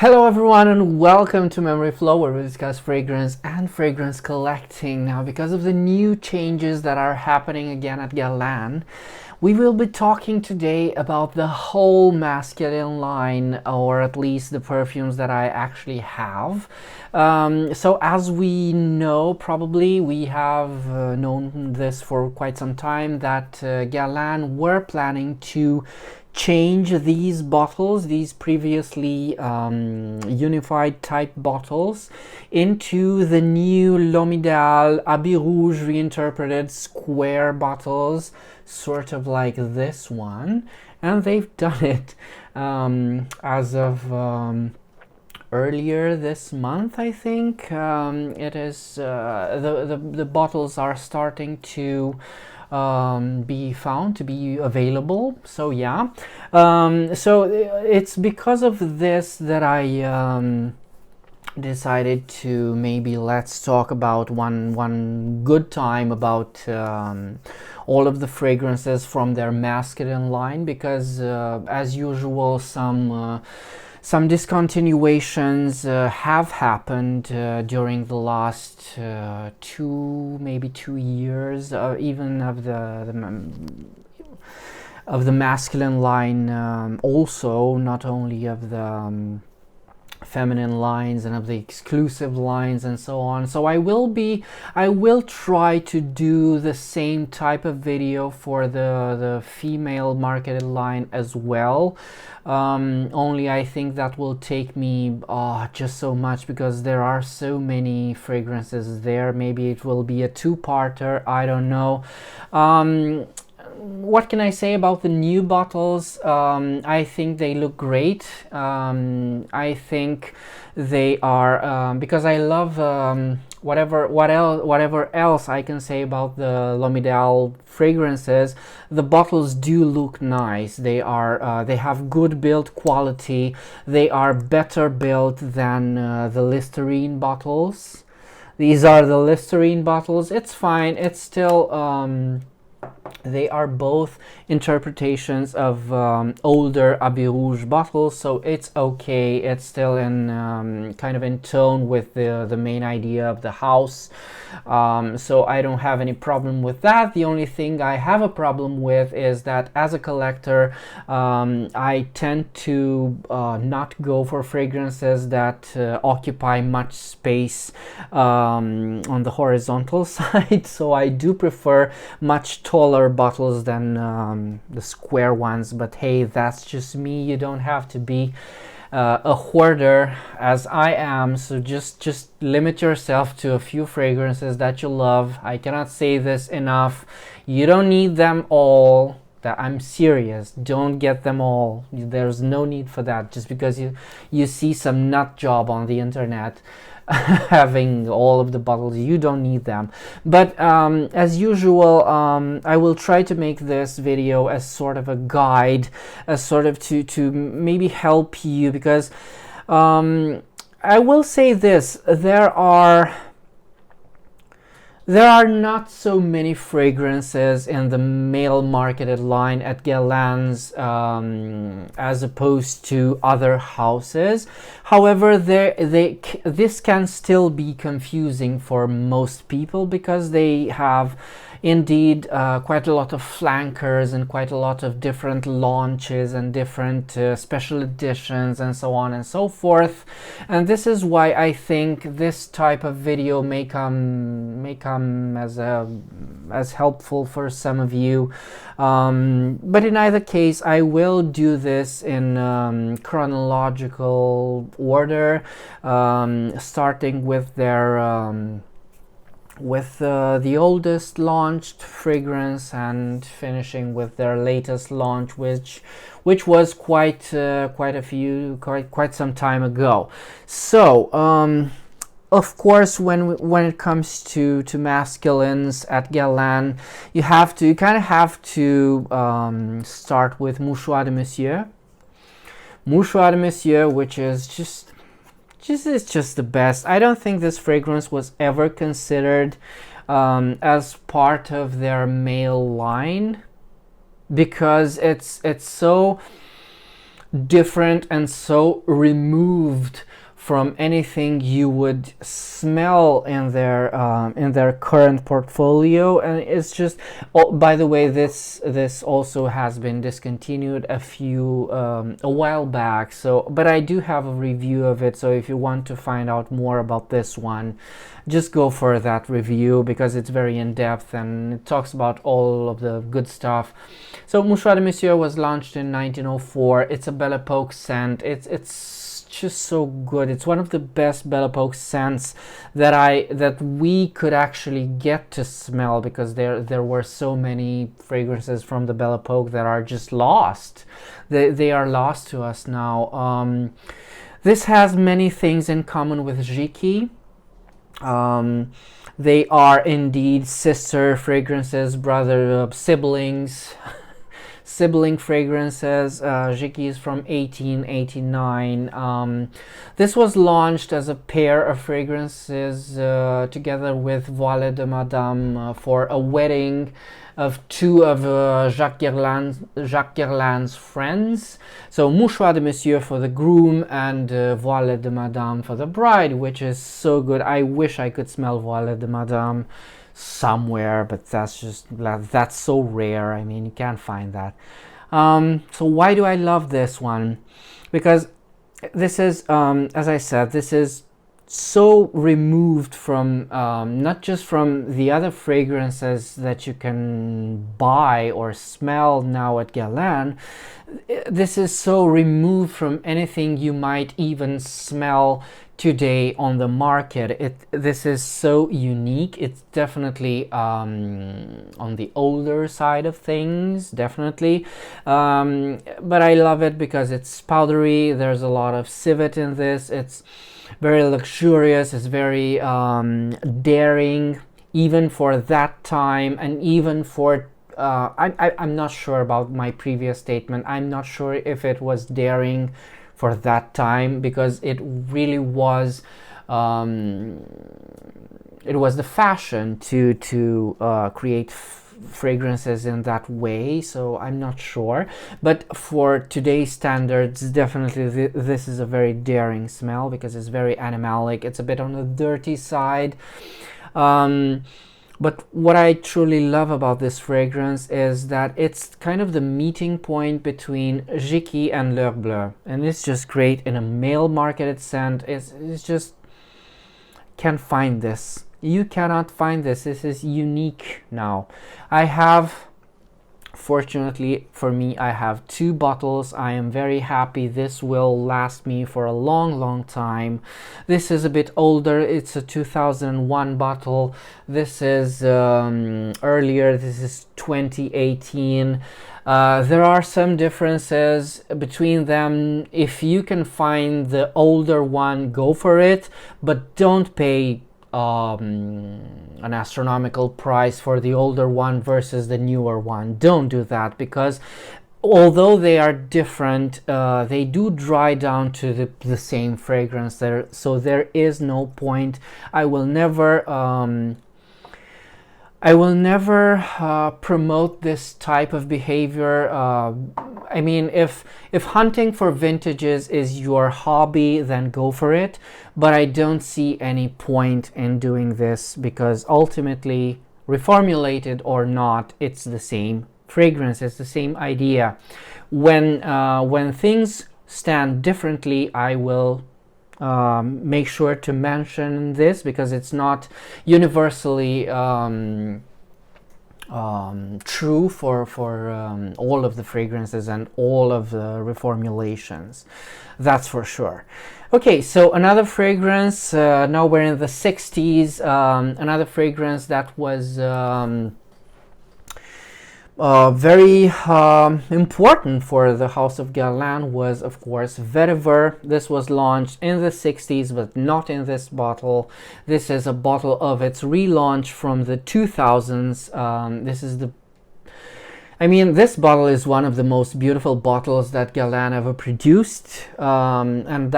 Hello everyone and welcome to Memory Flow, where we discuss fragrance and fragrance collecting. Now, because of the new changes that are happening again at Guerlain, we will be talking today about the whole masculine line, or at least the perfumes that I actually have. So as we know, probably we have known this for quite some time, that Guerlain were planning to change these bottles, these previously unified type bottles, into the new L'Homme Idéal Rouge reinterpreted square bottles, sort of like this one. And they've done it as of earlier this month, I think. It is the bottles are starting to be found to be available. So yeah, so it's because of this that I decided to maybe let's talk about one good time about all of the fragrances from their masculine line, because as usual some discontinuations have happened during the last maybe 2 years, even of the masculine line, also not only of the feminine lines and of the exclusive lines and so on. So I will try to do the same type of video for the female marketed line as well. Only I think that will take me just so much, because there are so many fragrances there. Maybe it will be a two-parter, I don't know. What can I say about the new bottles? I think they look great. I think they are, because I love whatever else I can say about the L'Homme Idéal fragrances. The bottles do look nice. They have good build quality. They are better built than the Listerine bottles. These are the Listerine bottles. It's fine. It's still they are both interpretations of older Abbé Rouge bottles, so it's okay. It's still in kind of in tone with the main idea of the house. So I don't have any problem with that. The only thing I have a problem with is that as a collector, I tend to not go for fragrances that occupy much space on the horizontal side. So I do prefer much taller bottles than the square ones. But hey, that's just me. You don't have to be a hoarder as I am, so just limit yourself to a few fragrances that you love. I cannot say this enough. You don't need them all. That I'm serious. Don't get them all. There's no need for that. Just because you see some nut job on the internet having all of the bottles, you don't need them. But as usual, I will try to make this video as sort of a guide, as sort of to maybe help you, because I will say this: there are not so many fragrances in the male marketed line at Guerlain's as opposed to other houses. However, this can still be confusing for most people, because they have indeed quite a lot of flankers and quite a lot of different launches and different special editions and so on and so forth. And this is why I think this type of video may come as helpful for some of you. But in either case, I will do this in chronological order, starting with their the oldest launched fragrance and finishing with their latest launch, which was quite some time ago. So of course, when it comes to masculines at Guerlain, you kind of have to start with Mouchoir de Monsieur. Mouchoir de Monsieur, which is just the best. I don't think this fragrance was ever considered as part of their male line, because it's so different and so removed from anything you would smell in their current portfolio. And it's just, oh, by the way, this also has been discontinued a while back, so but I do have a review of it, so if you want to find out more about this one, just go for that review, because it's very in-depth and it talks about all of the good stuff. So Mouchoir de Monsieur was launched in 1904. It's a Belle Epoque scent. It's just so good. It's one of the best Belle Epoque scents that we could actually get to smell, because there were so many fragrances from the Belle Epoque that are just lost. They are lost to us now. This has many things in common with Jiki. They are indeed sister fragrances, siblings. Sibling fragrances. Jiki is from 1889. This was launched as a pair of fragrances together with Voile de Madame for a wedding of two of Jacques Guerlain's friends. So Mouchoir de Monsieur for the groom and Voile de Madame for the bride, which is so good. I wish I could smell Voile de Madame somewhere, but that's so rare. I mean, you can't find that. So why do I love this one? Because this is, as I said, this is so removed from not just from the other fragrances that you can buy or smell now at Guerlain. This is so removed from anything you might even smell today on the market. This is so unique. It's definitely on the older side of things, definitely, but I love it because it's powdery. There's a lot of civet in this. It's very luxurious. It's very daring, even for that time, and even for I'm not sure about my previous statement. I'm not sure if it was daring for that time, because it really was it was the fashion to create fragrances in that way. So I'm not sure, but for today's standards, definitely this is a very daring smell, because it's very animalic. It's a bit on the dirty side. But what I truly love about this fragrance is that it's kind of the meeting point between Jiki and L'Heure Bleue. And it's just great in a male marketed scent. It's just, can't find this. You cannot find this. This is unique now. I have, fortunately for me, I have 2 bottles. I am very happy. This will last me for a long time. This is a bit older. It's a 2001 bottle. This is earlier. This is 2018. There are some differences between them. If you can find the older one, go for it, but don't pay an astronomical price for the older one versus the newer one. Don't do that, because although they are different, they do dry down to the same fragrance there, so there is no point. I will never promote this type of behavior. I mean, if hunting for vintages is your hobby, then go for it, but I don't see any point in doing this, because ultimately, reformulated or not, it's the same fragrance. It's the same idea. When things stand differently, I will make sure to mention this, because it's not universally true for all of the fragrances and all of the reformulations. That's for sure. Okay, so another fragrance, now we're in the 60s, another fragrance that was very important for the House of Guerlain was, of course, Vétiver. This was launched in the 60s, but not in this bottle. This is a bottle of its relaunch from the 2000s. This bottle is one of the most beautiful bottles that Guerlain ever produced, and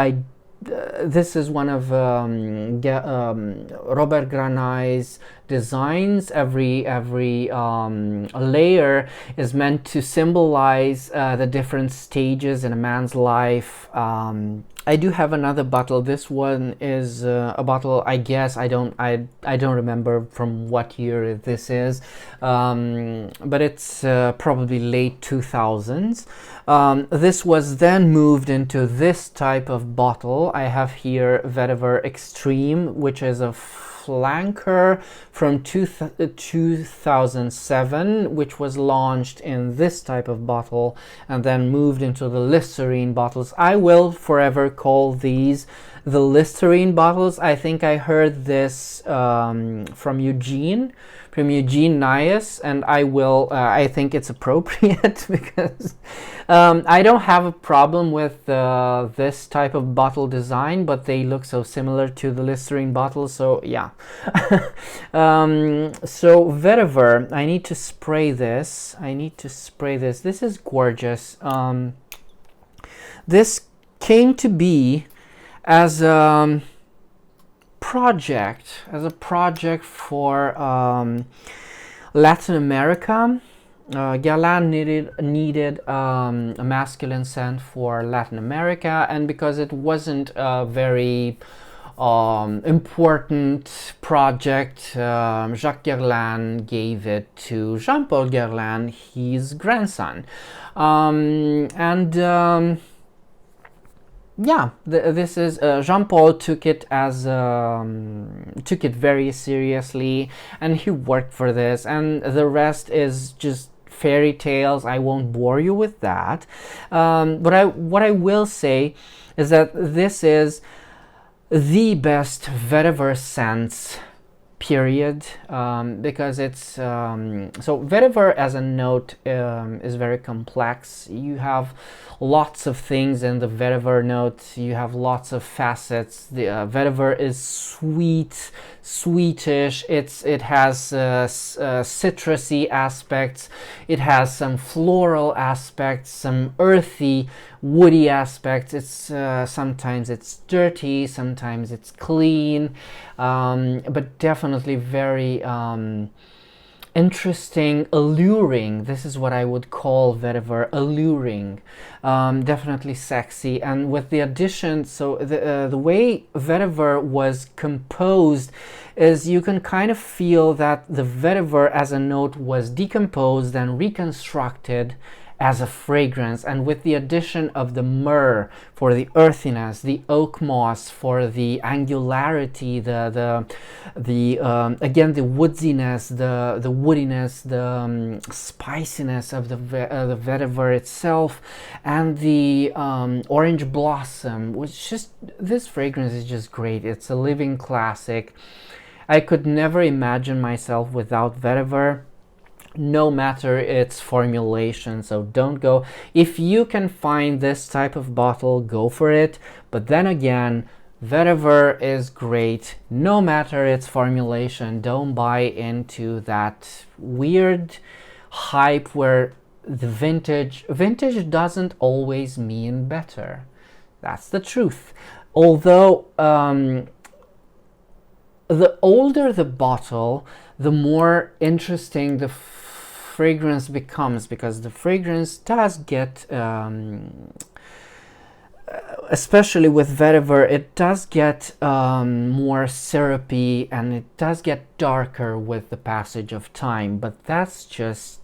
this is one of Robert Granai's designs. Every layer is meant to symbolize the different stages in a man's life. I do have another bottle. This one is a bottle, I guess, I don't remember from what year this is, but it's probably late 2000s. This was then moved into this type of bottle. I have here Vétiver Extreme, which is a flanker from 2007, which was launched in this type of bottle and then moved into the Listerine bottles. I will forever call these the Listerine bottles. I think I heard this from Eugene Nias, and I will I think it's appropriate because I don't have a problem with this type of bottle design, but they look so similar to the Listerine bottles, so yeah. So Vétiver, I need to spray this. This is gorgeous. This came to be as a project for Latin America. Guerlain needed a masculine scent for Latin America, and because it wasn't a very important project, Jacques Guerlain gave it to Jean-Paul Guerlain, his grandson, yeah, this is Jean-Paul took it very seriously, and he worked for this, and the rest is just fairy tales. I won't bore you with that, but what I will say is that this is the best Vétiver scents, period, because it's so Vétiver as a note is very complex. You have lots of things in the Vétiver note. You have lots of facets. The Vétiver is sweetish. It has citrusy aspects. It has some floral aspects, some earthy, woody aspects. It's sometimes it's dirty, sometimes it's clean, but definitely very interesting, alluring. This is what I would call Vétiver, alluring, definitely sexy. And with the addition, so the way Vétiver was composed is you can kind of feel that the Vétiver as a note was decomposed and reconstructed as a fragrance, and with the addition of the myrrh for the earthiness, the oak moss for the angularity, the again the woodiness, the woodiness, the spiciness of the Vétiver itself, and the orange blossom, which just, this fragrance is just great. It's a living classic. I could never imagine myself without Vétiver, no matter its formulation. So don't go, if you can find this type of bottle, go for it. But then again, Vétiver is great no matter its formulation. Don't buy into that weird hype where the vintage doesn't always mean better. That's the truth. Although the older the bottle, the more interesting the fragrance becomes, because the fragrance does get, especially with Vétiver, it does get more syrupy, and it does get darker with the passage of time. But that's just,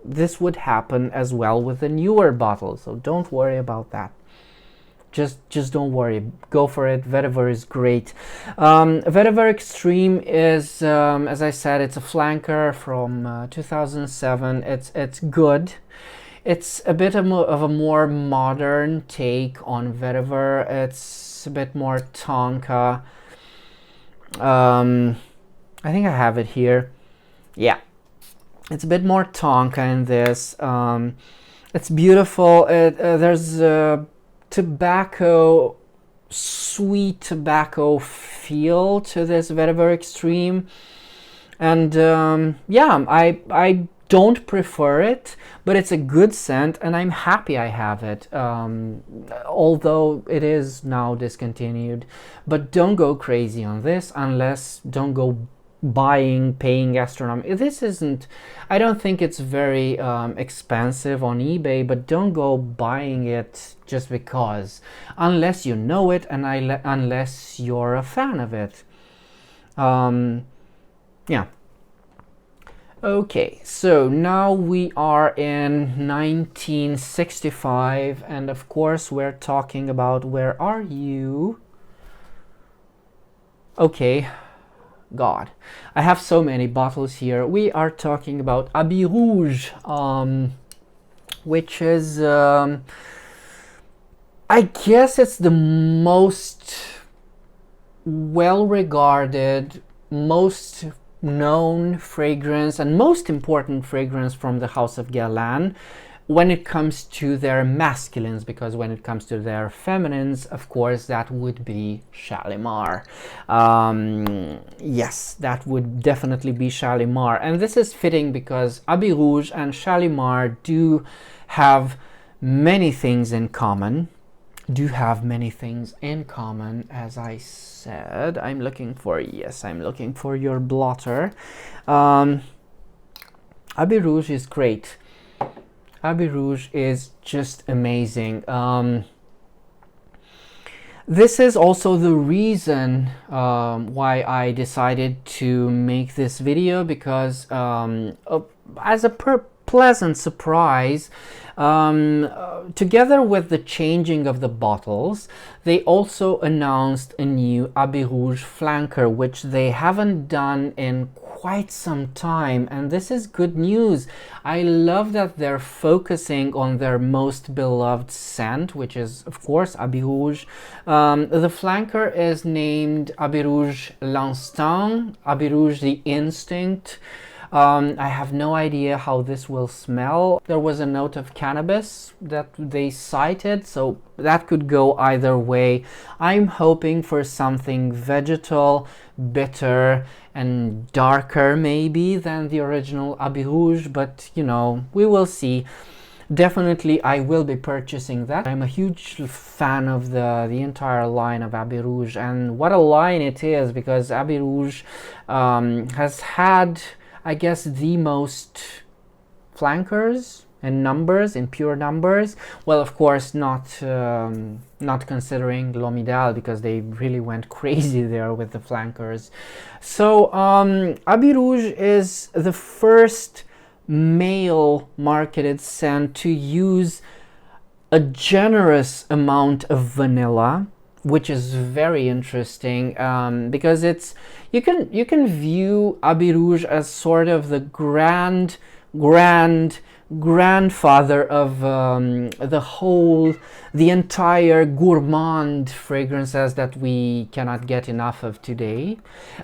this would happen as well with the newer bottles, so don't worry about that. Just don't worry, go for it. Vétiver is great. Vétiver Extreme is, as I said, it's a flanker from 2007. It's good. It's a bit of a more modern take on Vétiver. It's a bit more tonka. I think I have it here. Yeah, it's a bit more tonka in this. It's beautiful. There's tobacco, sweet tobacco feel to this Vétiver Extreme, and yeah, I don't prefer it, but it's a good scent and I'm happy I have it, although it is now discontinued. But don't go crazy on this, don't go paying astronomical. This isn't, I don't think it's very expensive on eBay, but don't go buying it just because, unless you know it and unless you're a fan of it. Yeah. Okay, so now we are in 1965, and of course we're talking about, where are you? Okay, God, I have so many bottles here. We are talking about Habit Rouge, which is, I guess it's the most well-regarded, most known fragrance and most important fragrance from the house of Guerlain when it comes to their masculines, because when it comes to their feminines, of course, that would be Shalimar. Yes, that would definitely be Shalimar, and this is fitting because Habit Rouge and Shalimar do have many things in common. As I said. I'm looking for your blotter. Habit Rouge is great. Habit Rouge is just amazing. This is also the reason why I decided to make this video, because as a pleasant surprise, together with the changing of the bottles, they also announced a new Habit Rouge flanker, which they haven't done in quite some time, and this is good news. I love that they're focusing on their most beloved scent, which is of course Habit Rouge. The flanker is named Habit Rouge l'Instinct, Habit Rouge the Instinct. I have no idea how this will smell. There was a note of cannabis that they cited, so that could go either way. I'm hoping for something vegetal, bitter, and darker maybe than the original Habit Rouge, but you know, we will see. Definitely I will be purchasing that. I'm a huge fan of the entire line of Habit Rouge, and what a line it is, because Habit Rouge has had, I guess, the most flankers and numbers, in pure numbers. Well, of course, not considering L'Homme Idéal, because they really went crazy there with the flankers. So Habit Rouge is the first male marketed scent to use a generous amount of vanilla, which is very interesting, because it's, you can view Habit Rouge as sort of the grandfather of the entire gourmand fragrances that we cannot get enough of today.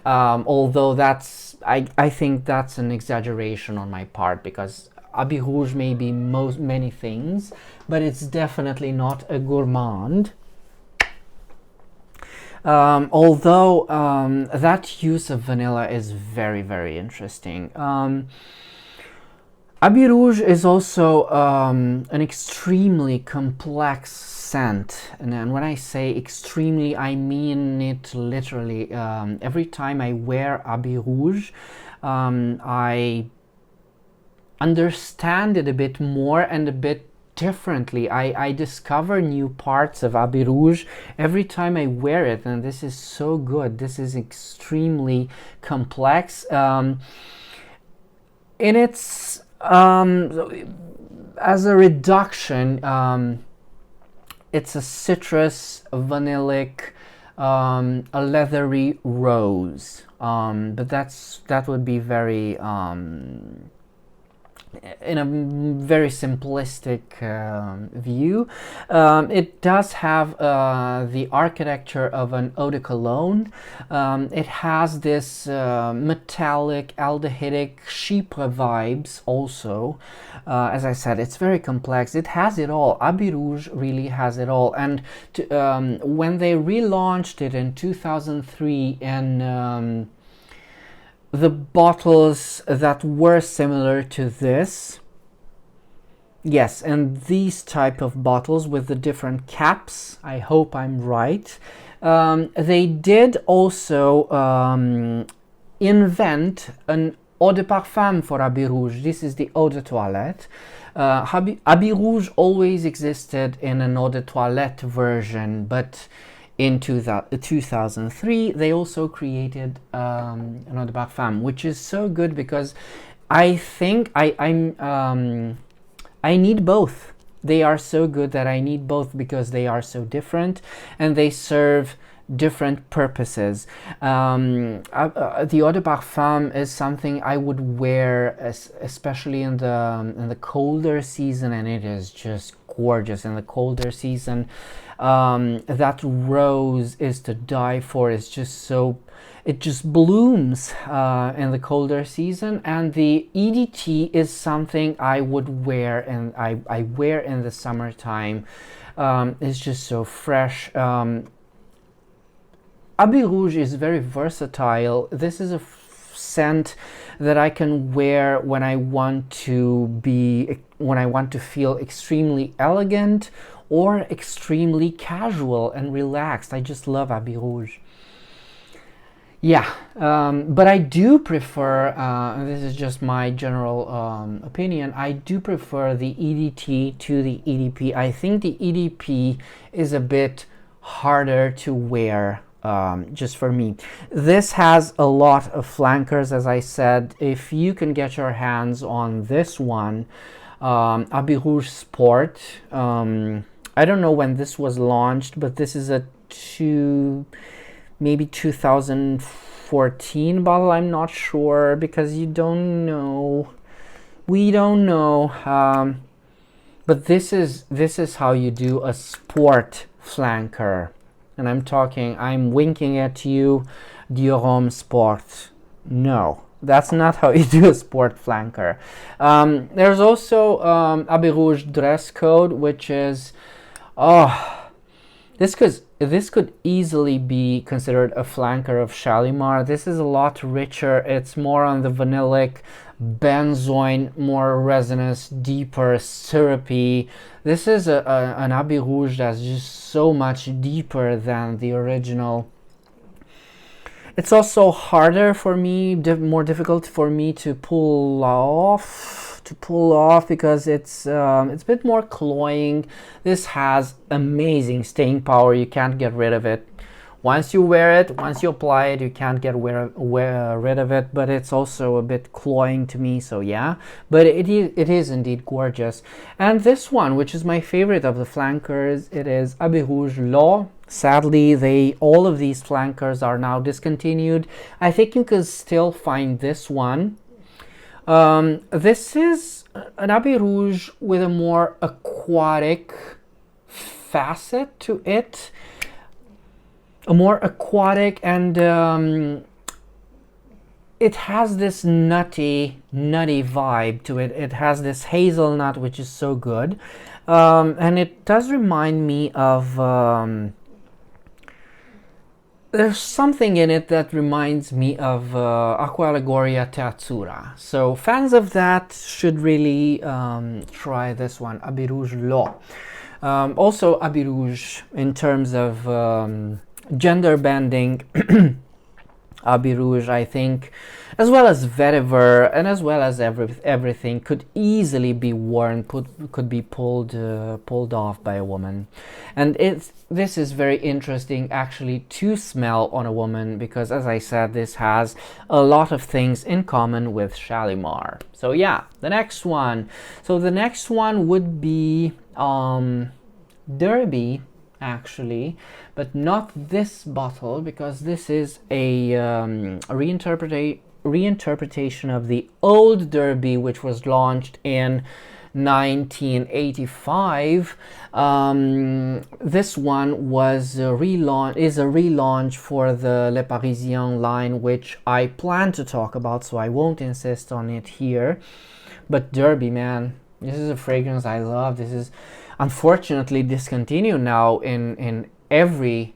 Although that's, I think that's an exaggeration on my part, because Habit Rouge may be many things, but it's definitely not a gourmand. Although that use of vanilla is very, very interesting. Habit Rouge is also an extremely complex scent, and when I say extremely, I mean it literally. Every time I wear Habit Rouge, I understand it a bit more and a bit differently. I discover new parts of Habit Rouge every time I wear it, and this is so good. This is extremely complex. In its as a reduction, it's a citrus, a vanillic, a leathery rose, but that would be very in a very simplistic view. It does have the architecture of an eau de cologne. It has this metallic, aldehydic, chypre vibes also. As I said, it's very complex. It has it all. Habit Rouge really has it all. And when they relaunched it in 2003 in the bottles that were similar to this. Yes, and these type of bottles with the different caps, I hope I'm right. They did also invent an eau de parfum for Habit Rouge. This is the eau de toilette. Habit Rouge always existed in an eau de toilette version, but in 2003 they also created an eau de parfum, which is so good because I think I need both. They are so good that I need both because they are so different and they serve different purposes. The eau de parfum is something I would wear, especially in the colder season, and it is just gorgeous in the colder season. That rose is to die for. It's just so, it just blooms in the colder season, and the EDT is something I would wear, and I wear in the summertime. It's just so fresh. Habit Rouge is very versatile. This is a scent that I can wear when I want to feel extremely elegant or extremely casual and relaxed. I just love Habit Rouge. Yeah, but I do prefer, this is just my general opinion, I do prefer the EDT to the EDP. I think the EDP is a bit harder to wear, just for me. This has a lot of flankers, as I said. If you can get your hands on this one, Habit Rouge Sport, I don't know when this was launched, but this is a maybe 2014 bottle. I'm not sure because you don't know. We don't know. But this is how you do a sport flanker. And I'm winking at you, Homme Sport. No, that's not how you do a sport flanker. There's also Habit Rouge dress code, which is, this could easily be considered a flanker of Shalimar. This is a lot richer. It's more on the vanillic, benzoin, more resinous, deeper, syrupy. This is an Habit Rouge that's just so much deeper than the original. It's also harder for me, more difficult for me to pull off because it's a bit more cloying. This has amazing staying power. You can't get rid of it. Once you wear it, once you apply it, you can't get rid of it, but it's also a bit cloying to me, so yeah. But it is indeed gorgeous. And this one, which is my favorite of the flankers, it is Habit Rouge Law. Sadly, all of these flankers are now discontinued. I think you can still find this one. This is an Habit Rouge with a more aquatic facet to it. A more aquatic, and it has this nutty vibe to it. It has this hazelnut, which is so good, and it does remind me of there's something in it that reminds me of Acqua Allegoria Teazzurra. So fans of that should really try this one, Habit Rouge Law. Also Habit Rouge in terms of gender bending, Habit Rouge, I think, as well as Vétiver and as well as everything, could easily be worn, could be pulled off by a woman. And this is very interesting actually to smell on a woman because, as I said, this has a lot of things in common with Shalimar. So yeah, the next one. So the next one would be Derby, actually, but not this bottle because this is a reinterpretation of the old Derby, which was launched in 1985. This one was a relaunch for the Le Parisien line, which I plan to talk about, so I won't insist on it here. But Derby, man, this is a fragrance I love. This is unfortunately discontinued now in every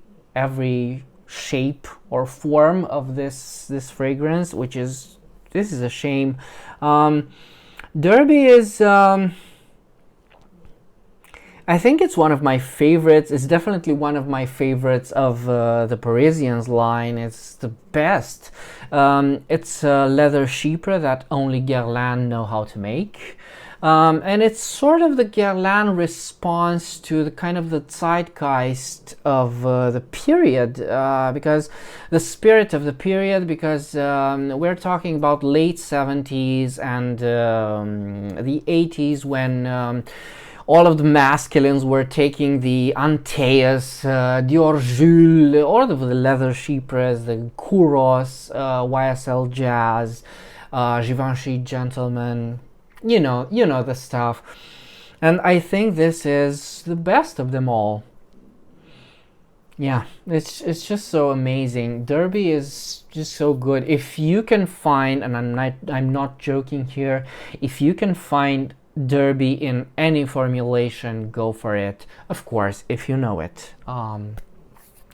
shape or form of this fragrance, which is, this is a shame. Derby is, I think it's one of my favorites. It's definitely one of my favorites of the Parisians line. It's the best. It's a leather chypre that only Guerlain know how to make. And it's sort of the Guerlain response to the kind of the zeitgeist of the period, because the spirit of the period, because we're talking about late 70s and the 80s, when all of the masculines were taking the Antaeus, Dior Jules, or the leather chypres, the Kouros, YSL Jazz, Givenchy Gentleman, you know the stuff. And I think this is the best of them all. Yeah, it's just so amazing. Derby is just so good. If you can find, and I'm not joking here, if you can find Derby in any formulation, go for it. Of course, if you know it.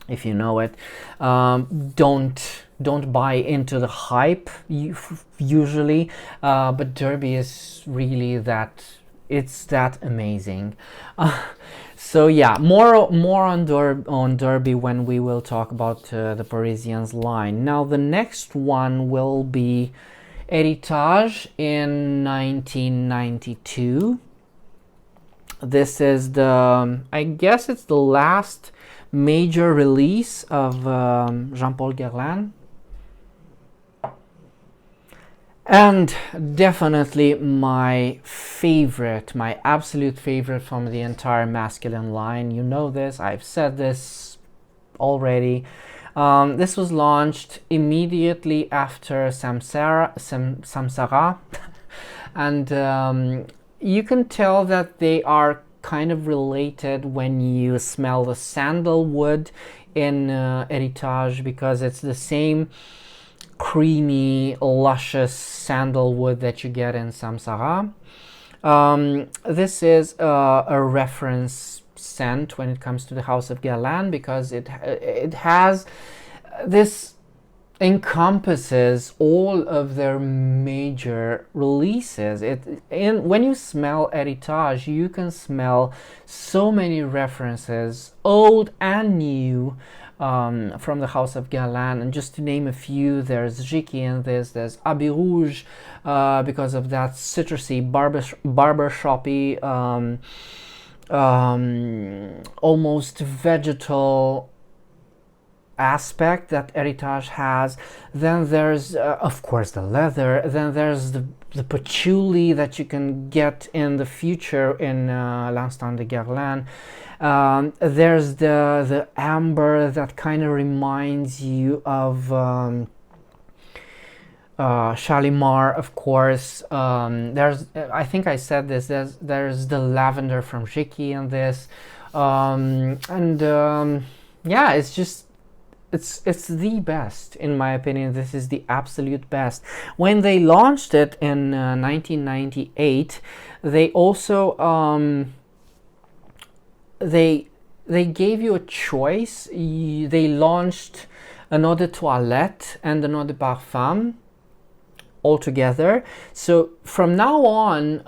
If you know it, don't buy into the hype usually, but Derby is really that, it's that amazing. So yeah, more on Derby when we will talk about the Parisians line. Now the next one will be Héritage in 1992. This is the, I guess it's the last major release of Jean-Paul Guerlain. And definitely my favorite, my absolute favorite from the entire masculine line. You know this, I've said this already. This was launched immediately after Samsara, and you can tell that they are kind of related when you smell the sandalwood in Héritage, because it's the same creamy, luscious sandalwood that you get in Samsara. This is a reference scent when it comes to the House of Guerlain, because it has this, encompasses all of their major releases. When you smell Héritage, you can smell so many references, old and new, from the House of Guerlain. And just to name a few, there's Jicky in this, there's Abbé Rouge, because of that citrusy barbershoppy, almost vegetal aspect that Héritage has. Then there's of course the leather. Then there's the patchouli that you can get in the future in L'Instant de Guerlain. There's the amber that kind of reminds you of Shalimar, of course. There's, I think I said this, there's the lavender from Jicky in this, yeah, it's just, it's the best, in my opinion. This is the absolute best. When they launched it in 1998, they also they gave you a choice. They launched an eau de toilette and an eau de parfum all together. So from now on,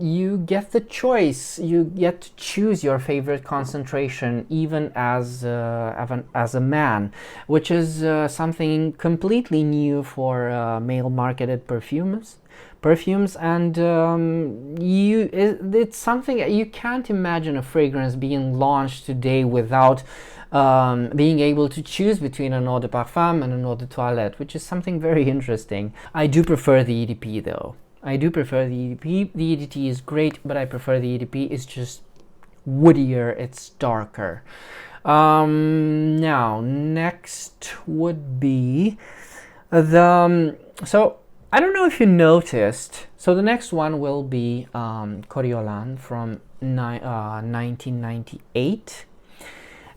you get the choice. You get to choose your favorite concentration, even as a man, which is something completely new for male marketed perfumes. And it's something you can't imagine a fragrance being launched today without being able to choose between an eau de parfum and an eau de toilette, which is something very interesting. I do prefer the EDP though. I do prefer the EDP. The EDT is great, but I prefer the EDP. It's just woodier, it's darker. Now, next would be the... so, I don't know if you noticed. So the next one will be Coriolan from 1998.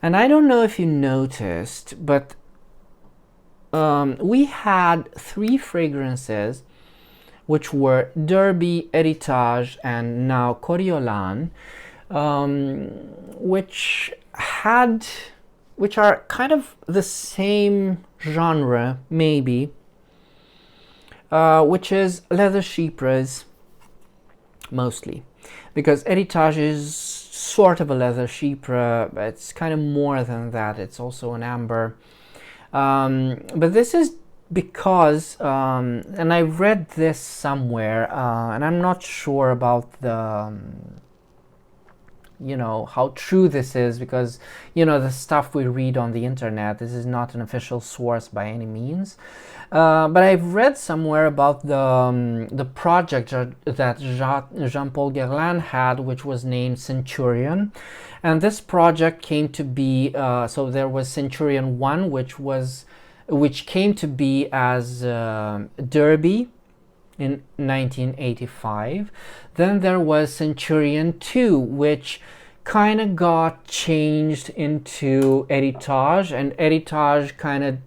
And I don't know if you noticed, but we had 3 fragrances, which were Derby, Héritage, and now Coriolan, which had which are kind of the same genre, maybe, which is leather chypres, mostly, because Héritage is sort of a leather chypre, but it's kind of more than that. It's also an amber. But this is because, and I read this somewhere, and I'm not sure about the, how true this is, because, the stuff we read on the internet, this is not an official source by any means. But I've read somewhere about the project that Jean-Paul Guerlain had, which was named Centurion. And this project came to be, so there was Centurion 1, which came to be as Derby in 1985. Then there was Centurion 2, which kind of got changed into Héritage, and Héritage kind of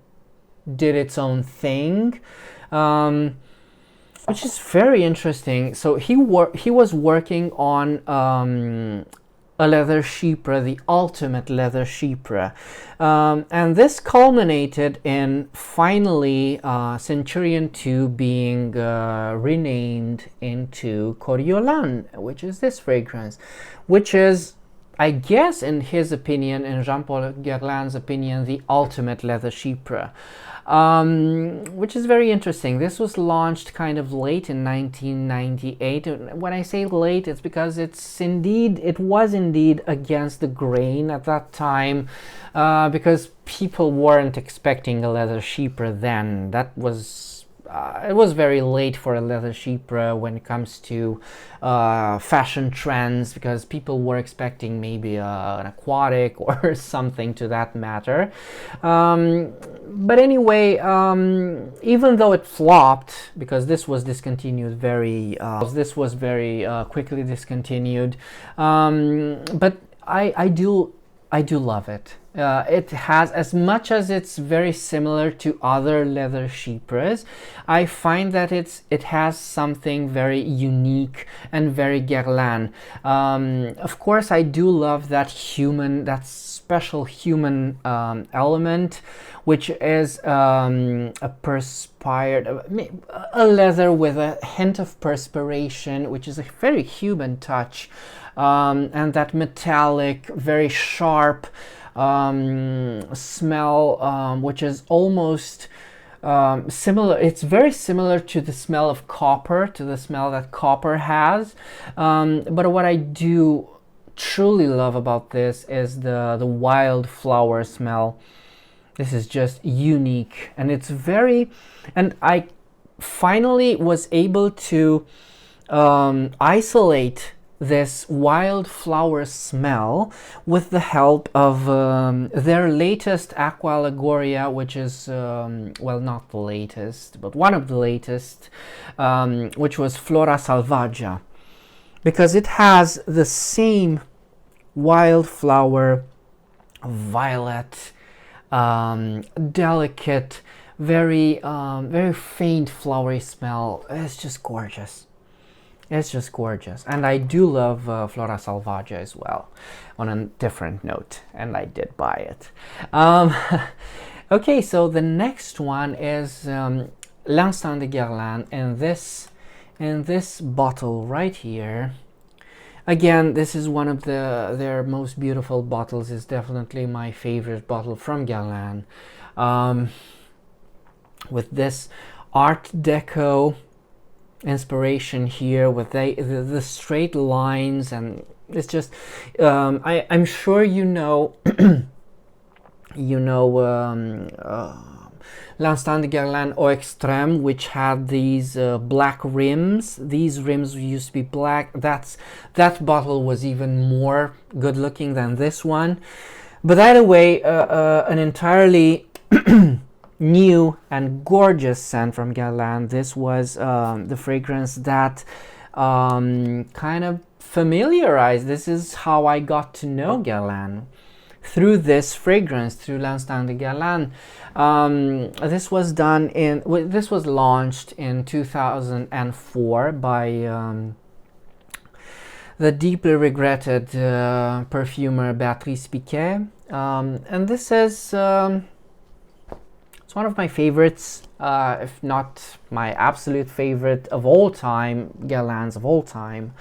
did its own thing, which is very interesting. So he was working on a leather chypre, the ultimate leather chypre, and this culminated in finally Centurion 2 being renamed into Coriolan, which is this fragrance, which is, I guess, in his opinion, in Jean-Paul Guerlain's opinion, the ultimate leather chypre, which is very interesting. This was launched kind of late in 1998. When I say late, it's because it was indeed against the grain at that time, because people weren't expecting a leather chypre then. It was very late for a leather chypre when it comes to fashion trends, because people were expecting maybe an aquatic or something to that matter. But anyway, even though it flopped, because this was discontinued very quickly discontinued, but I do love it. It has, as much as it's very similar to other leather chypres, I find that it has something very unique and very Guerlain. Of course, I do love that special human element, which is a leather with a hint of perspiration, which is a very human touch, and that metallic, very sharp smell, which is almost similar. It's very similar to the smell of copper, to the smell that copper has. But what I do truly love about this is the wild flower smell. This is just unique, and and I finally was able to isolate this wildflower smell with the help of their latest Aqua Allegoria, which is, well, not the latest, but one of the latest, which was Flora Salvagia, because it has the same wildflower, violet, delicate, very faint flowery smell. It's just gorgeous. It's just gorgeous. And I do love Flora Salvagia as well, on a different note, and I did buy it. Okay, so the next one is L'Instant de Guerlain, and in this bottle right here. Again, this is one of their most beautiful bottles. It's definitely my favorite bottle from Guerlain, with this Art Deco inspiration here, with the straight lines, and it's just I'm sure L'Instant de Guerlain Eau Extrême, which had these black rims. These rims used to be black. That bottle was even more good looking than this one. But either way, an entirely new and gorgeous scent from Guerlain. This was the fragrance that kind of familiarized. This is how I got to know Guerlain, through this fragrance, through L'Instant de Guerlain. This was launched in 2004 by the deeply regretted perfumer Béatrice Piquet, And this is it's one of my favorites, if not my absolute favorite of all time, Guerlains of all time.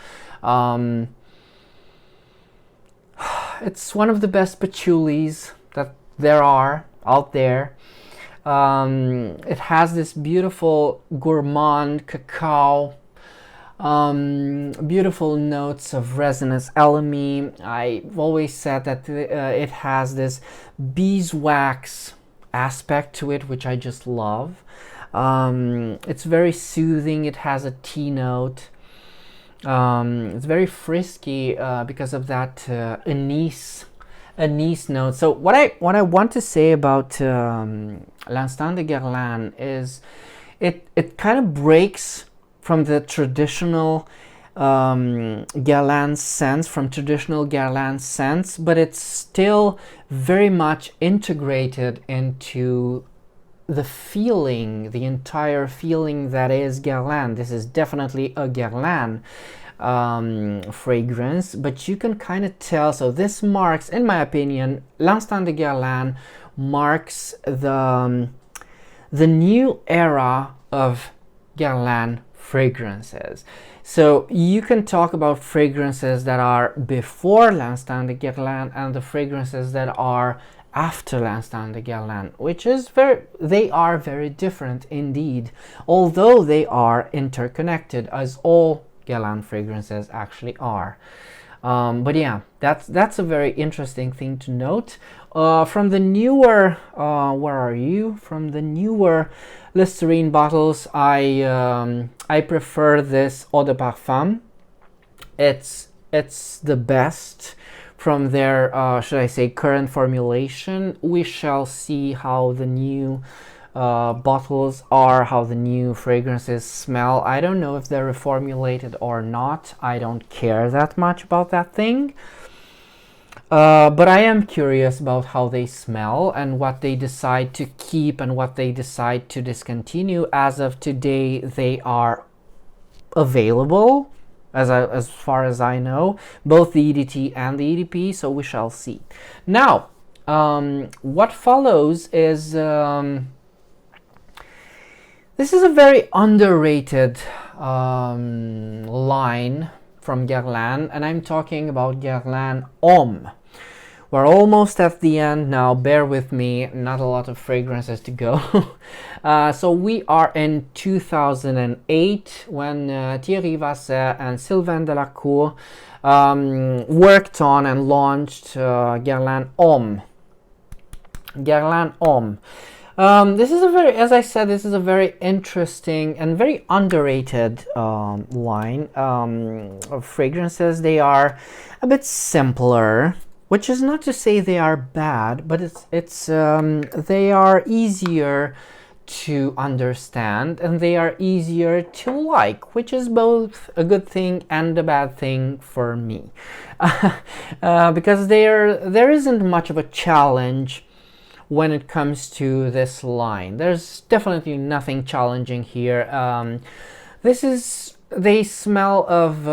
It's one of the best patchoulis that there are out there. It has this beautiful gourmand cacao, beautiful notes of resinous elemi. I've always said that it has this beeswax aspect to it, which I just love. It's very soothing. It has a tea note. It's very frisky because of that anise note. So what I want to say about L'Instant de Guerlain is it kind of breaks from the traditional Guerlain scents, but it's still very much integrated into the feeling, the entire feeling that is Guerlain. This is definitely a Guerlain fragrance, but you can kind of tell. So this marks, in my opinion, L'Instant de Guerlain marks the new era of Guerlain fragrances. So you can talk about fragrances that are before L'Instant de Guerlain and the fragrances that are after L'Instant de Guerlain, which is they are very different indeed, although they are interconnected, as all Guerlain fragrances actually are. But yeah, that's a very interesting thing to note. From the newer, where are you? From the newer Listerine bottles, I prefer this Eau de Parfum. It's the best from their, should I say, current formulation. We shall see how the new bottles are, how the new fragrances smell. I don't know if they're reformulated or not. I don't care that much about that thing. But I am curious about how they smell and what they decide to keep and what they decide to discontinue. As of today, they are available, as far as I know, both the EDT and the EDP, so we shall see. Now, what follows is... this is a very underrated line from Guerlain, and I'm talking about Guerlain Homme. We're almost at the end now, bear with me, not a lot of fragrances to go. So we are in 2008 when Thierry Vasset and Sylvain Delacour worked on and launched Guerlain Homme. Guerlain Homme. This is a very, as I said, this is a very interesting and very underrated line of fragrances. They are a bit simpler, which is not to say they are bad, but they are easier to understand and they are easier to like, which is both a good thing and a bad thing for me, because there isn't much of a challenge when it comes to this line. There's definitely nothing challenging here. They smell of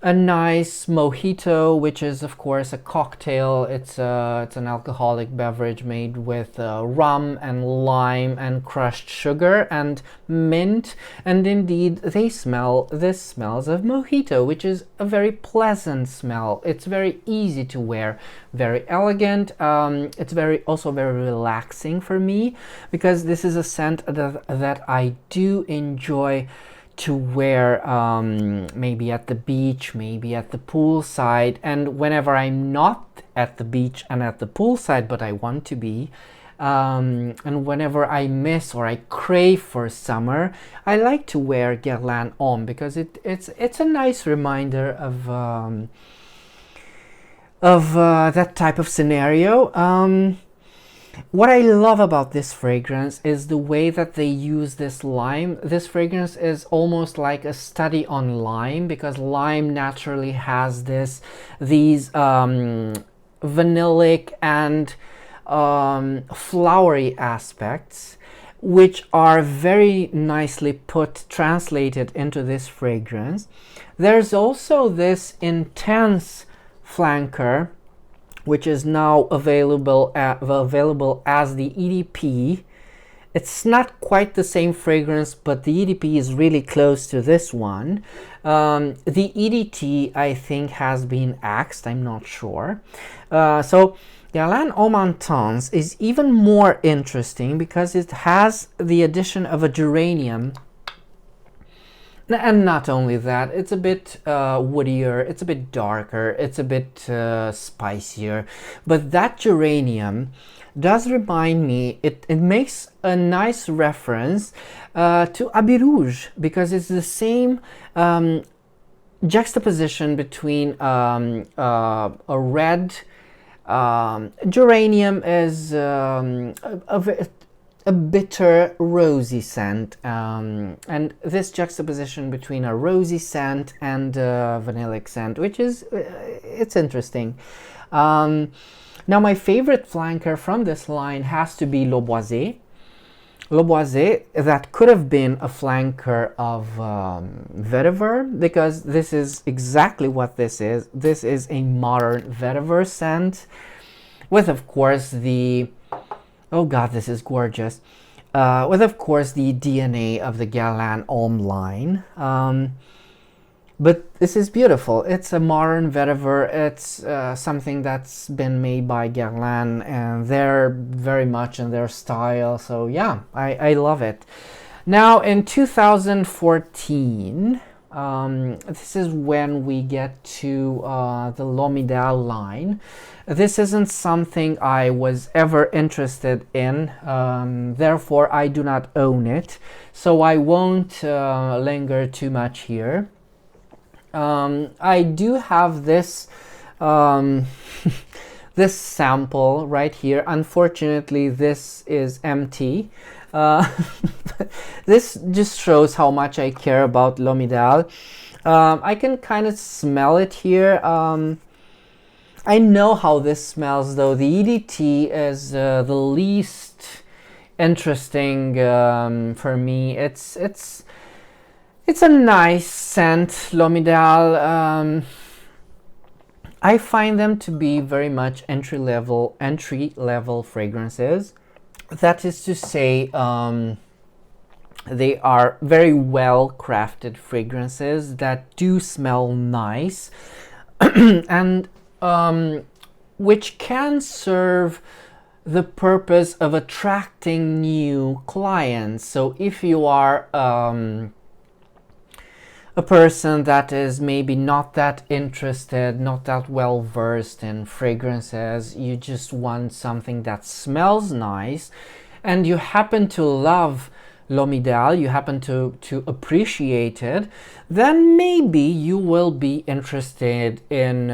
a nice mojito, which is of course a cocktail. It's an alcoholic beverage made with rum and lime and crushed sugar and mint, and indeed this smells of mojito, which is a very pleasant smell. It's very easy to wear, very elegant. It's also very relaxing for me, because this is a scent that I do enjoy to wear, maybe at the beach, maybe at the poolside, and whenever I'm not at the beach and at the poolside but I want to be, and whenever I miss or I crave for summer, I like to wear Guerlain Homme, because it's a nice reminder of that type of scenario. What I love about this fragrance is the way that they use this lime. This fragrance is almost like a study on lime, because lime naturally has these vanillic and flowery aspects, which are very nicely translated into this fragrance. There's also this intense flanker which is now available as the EDP. It's not quite the same fragrance, but the EDP is really close to this one. The EDT, I think, has been axed. I'm not sure. So Guerlain Homme Intense is even more interesting because it has the addition of a geranium. And not only that, it's a bit woodier, it's a bit darker, it's a bit spicier. But that geranium does remind me, it makes a nice reference to Habit Rouge, because it's the same juxtaposition between a red geranium is a bitter rosy scent, and this juxtaposition between a rosy scent and a vanillic scent, which is it's interesting. Now my favorite flanker from this line has to be Le Boisé. Le Boisé, that could have been a flanker of Vétiver, because this is exactly what this is. This is a modern Vétiver scent with, of course, the... Oh god, this is gorgeous. With, of course, the DNA of the Guerlain Homme line. But this is beautiful. It's a modern Vétiver. It's something that's been made by Guerlain, and they're very much in their style. So yeah, I love it. Now in 2014, this is when we get to the L'Homme Idéal line. This isn't something I was ever interested in, therefore I do not own it, so I won't linger too much here. I do have this this sample right here. Unfortunately, this is empty. This just shows how much I care about L'Homme Idéal. I can kind of smell it here. I know how this smells, though. The EDT is the least interesting for me. It's a nice scent, L'Homme Idéal. I find them to be very much entry level fragrances. That is to say, they are very well crafted fragrances that do smell nice and which can serve the purpose of attracting new clients. So if you are a person that is maybe not that interested, not that well versed in fragrances, you just want something that smells nice, and you happen to love L'Homme Idéal, you happen to appreciate it, then maybe you will be interested in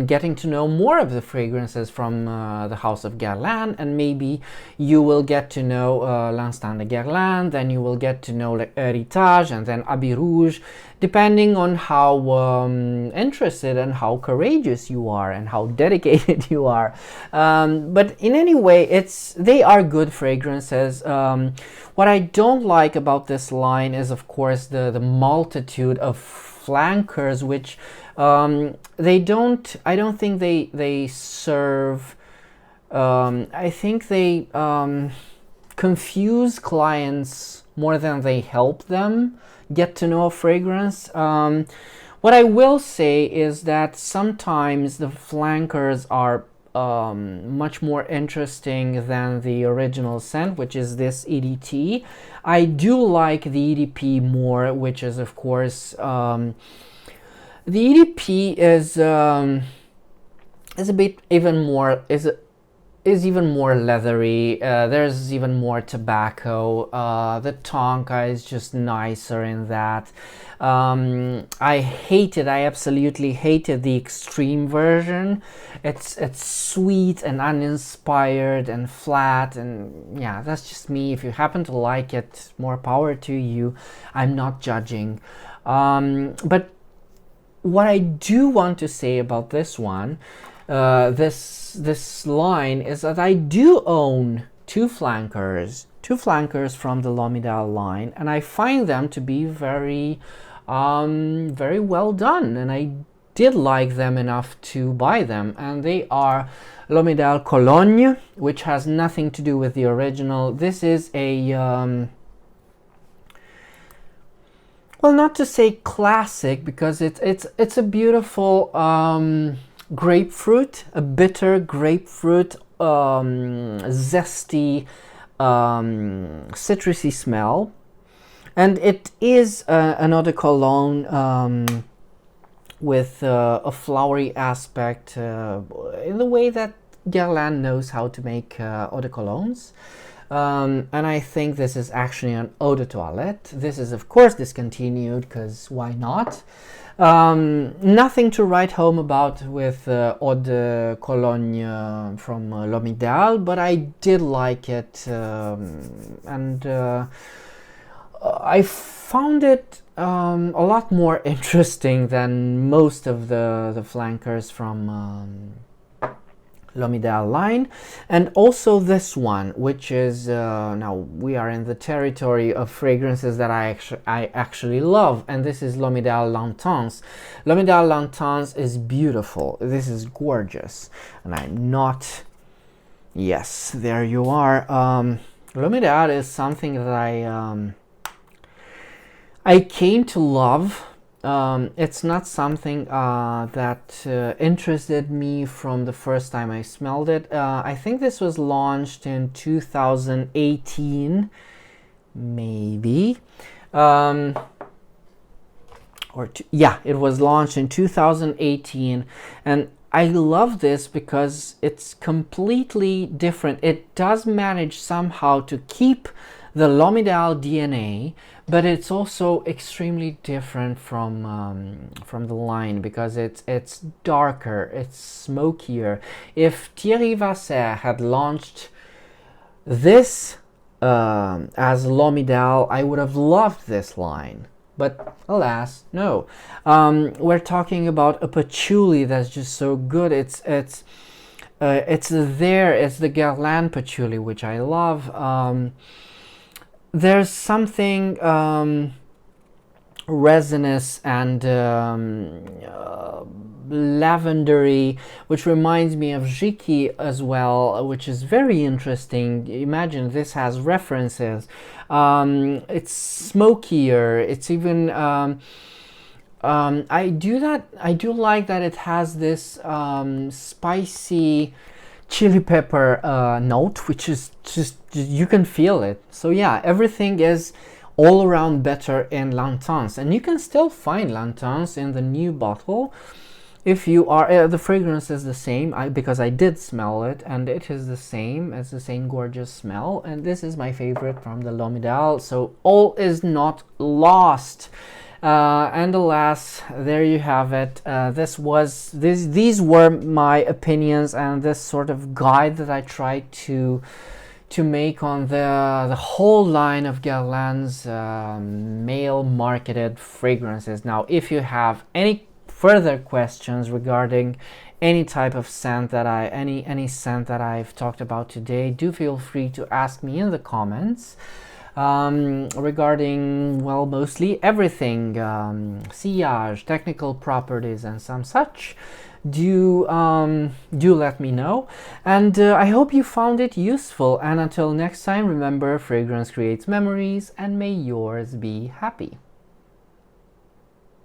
getting to know more of the fragrances from the house of Guerlain, and maybe you will get to know L'Instant de Guerlain, then you will get to know Héritage, and then Habit Rouge, depending on how interested and how courageous you are and how dedicated you are. But in any way, they are good fragrances. What I don't like about this line is, of course, the multitude of flankers, which I don't think they serve. I think they confuse clients more than they help them get to know a fragrance. What I will say is that sometimes the flankers are much more interesting than the original scent, which is this EDT. I do like the EDP more, which is, of course, the EDP is a bit even more is even more leathery. There's even more tobacco. The tonka is just nicer in that. I absolutely hated the extreme version. It's sweet and uninspired and flat, and yeah, that's just me. If you happen to like it, more power to you. I'm not judging. But what I do want to say about this one, this line, is that I do own two flankers from the L'Homme Idéal line, and I find them to be very very well done, and I did like them enough to buy them, and they are L'Homme Idéal Cologne, which has nothing to do with the original. This is a well, not to say classic, because it's a beautiful grapefruit, a bitter grapefruit, zesty, citrusy smell, and it is an eau de cologne with a flowery aspect in the way that Guerlain knows how to make eau de colognes. And I think this is actually an eau de toilette. This is of course discontinued, because why not? Nothing to write home about with eau de cologne from L'Homme Idéal, but I did like it, and I found it a lot more interesting than most of the flankers from L'Homme Idéal line, and also this one, which is now we are in the territory of fragrances that I actually love, and this is L'Homme Idéal L'Intense. L'Homme Idéal L'Intense is beautiful. This is gorgeous, and I'm not. Yes, there you are. L'Homme Idéal is something that I came to love. It's not something that interested me from the first time I smelled it. I think this was launched in 2018, maybe. Yeah, it was launched in 2018, and I love this because it's completely different. It does manage somehow to keep the L'Homme Idéal DNA, but it's also extremely different from the line, because it's darker, it's smokier. If Thierry Vasser had launched this as L'Homme Idéal, I would have loved this line, but alas, no. We're talking about a patchouli that's just so good. It's the Guerlain patchouli, which I love. There's something resinous and lavendery, which reminds me of Jiki as well, which is very interesting. Imagine this has references. It's smokier. It's even I do like that it has this spicy chili pepper note, which is just, you can feel it. So yeah, everything is all around better in L'Intense, and you can still find L'Intense in the new bottle if you are the fragrance is the same, because I did smell it, and it is the same. It's the same gorgeous smell, and this is my favorite from the L'Homme Idéal, so all is not lost. And alas, there you have it. These were my opinions, and this sort of guide that I tried to make on the whole line of Guerlain's male marketed fragrances. Now, if you have any further questions regarding any type of scent that any scent that I've talked about today, do feel free to ask me in the comments. Regarding, well, mostly everything, sillage, technical properties, and some such, do let me know, and I hope you found it useful. And until next time, remember, fragrance creates memories, and may yours be happy.